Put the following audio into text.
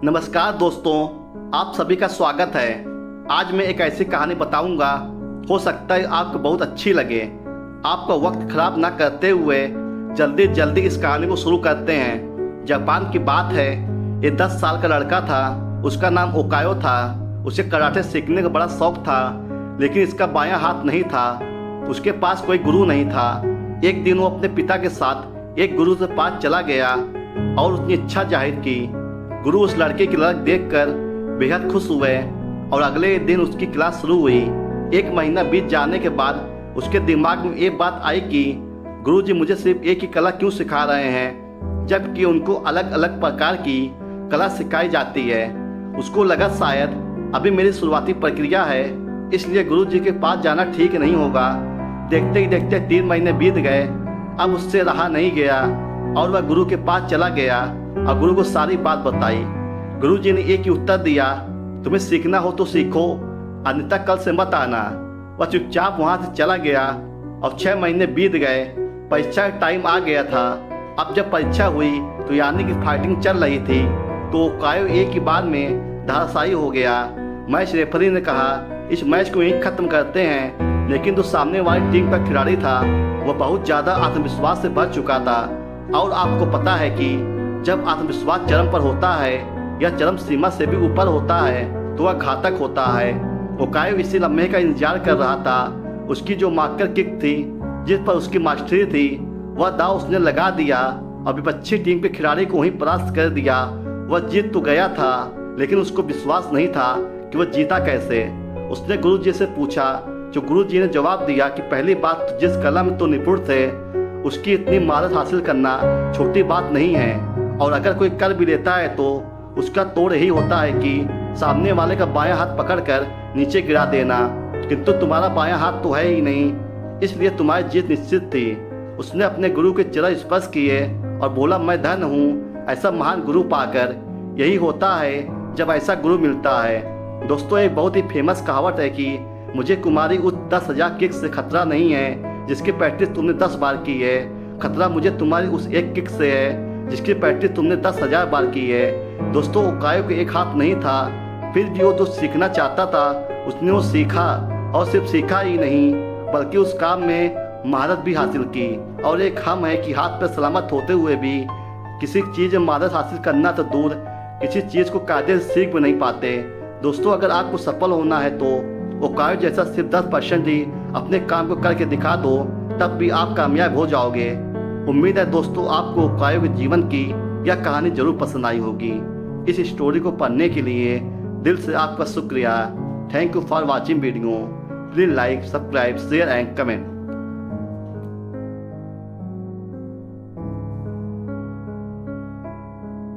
नमस्कार दोस्तों, आप सभी का स्वागत है। आज मैं एक ऐसी कहानी बताऊंगा, हो सकता है आपको बहुत अच्छी लगे। आपका वक्त खराब ना करते हुए जल्दी जल्दी इस कहानी को शुरू करते हैं। जापान की बात है। ये 10 साल का लड़का था, उसका नाम ओकायो था। उसे कराटे सीखने का बड़ा शौक था, लेकिन इसका बायां हाथ नहीं था। उसके पास कोई गुरु नहीं था। एक दिन वो अपने पिता के साथ एक गुरु के पास चला गया और उसने इच्छा जाहिर की। गुरु उस लड़के की लड़क देखकर बेहद खुश हुए और अगले दिन उसकी क्लास शुरू हुई। 1 महीना बीत जाने के बाद उसके दिमाग में एक बात आई कि गुरुजी मुझे सिर्फ एक ही कला क्यों सिखा रहे हैं, जबकि उनको अलग अलग प्रकार की कला सिखाई जाती है। उसको लगा शायद अभी मेरी शुरुआती प्रक्रिया है, इसलिए गुरुजी के पास जाना ठीक नहीं होगा। देखते ही देखते 3 महीने बीत गए। अब उससे रहा नहीं गया और वह गुरु के पास चला गया और गुरु को सारी बात बताई। गुरुजी ने एक ही उत्तर दिया, तुम्हें सीखना हो तो सीखो, अन्यथा कल से मत आना। वह चुपचाप वहां से चला गया और 6 महीने बीत गए। परीक्षा का टाइम आ गया था। अब जब परीक्षा हुई तो यानी कि फाइटिंग चल रही थी, तो ओकायो एक ही बार में धराशायी हो गया। मैच रेफरी ने कहा, इस मैच को यहीं खत्म करते हैं, लेकिन जो सामने वाली टीम का खिलाड़ी था वह बहुत ज़्यादा आत्मविश्वास से भर चुका था। और आपको पता है कि जब आत्मविश्वास चरम पर होता है या चरम सीमा से भी ऊपर होता है तो वह घातक होता है। ओकायो इसी लम्हे का इंतजार कर रहा था। उसकी जो मार्कर किक थी, जिस पर उसकी मास्टरी थी, वह दाव उसने लगा दिया और विपक्षी टीम के खिलाड़ी को वहीं परास्त कर दिया। वह जीत तो गया था, लेकिन उसको विश्वास नहीं था कि वह जीता कैसे। उसने गुरुजी से पूछा, जो गुरुजी ने जवाब दिया कि पहली बात जिस कला में तो निपुण थे उसकी इतनी महारत हासिल करना छोटी बात नहीं है, और अगर कोई कर भी लेता है तो उसका तोड़ यही होता है कि सामने वाले का बायां हाथ पकड़कर नीचे गिरा देना। किंतु तुम्हारा बायां हाथ तो है ही नहीं, इसलिए तुम्हारी जीत निश्चित थी। उसने अपने गुरु के चरण स्पर्श किए और बोला, मैं धन्य हूँ ऐसा महान गुरु पाकर। यही होता है जब ऐसा गुरु मिलता है। दोस्तों, एक बहुत ही फेमस कहावत है कि मुझे तुम्हारी उस 10,000 किक से खतरा नहीं है जिसकी प्रैक्टिस तुमने 10 बार की है। खतरा मुझे तुम्हारी उस एक किक से है जिसकी प्रैक्टिस तुमने 10,000 बार की है। दोस्तों, ओकायो के एक हाथ नहीं था, फिर भी वो जो सीखना चाहता था उसने वो सीखा, और सिर्फ सीखा ही नहीं बल्कि उस काम में महारत भी हासिल की। और एक हम है कि हाथ पर सलामत होते हुए भी किसी चीज़ में महारत हासिल करना तो दूर, किसी चीज़ को कायदे से सीख भी नहीं पाते। दोस्तों, अगर आपको सफल होना है तो ओकायो जैसा सिर्फ 10% ही अपने काम को करके दिखा दो, तब भी आप कामयाब हो जाओगे। उम्मीद है दोस्तों आपको ओकायो के जीवन की यह कहानी जरूर पसंद आई होगी। इस स्टोरी को पढ़ने के लिए दिल से आपका शुक्रिया। Thank you for watching video. Please like, subscribe, share and comment.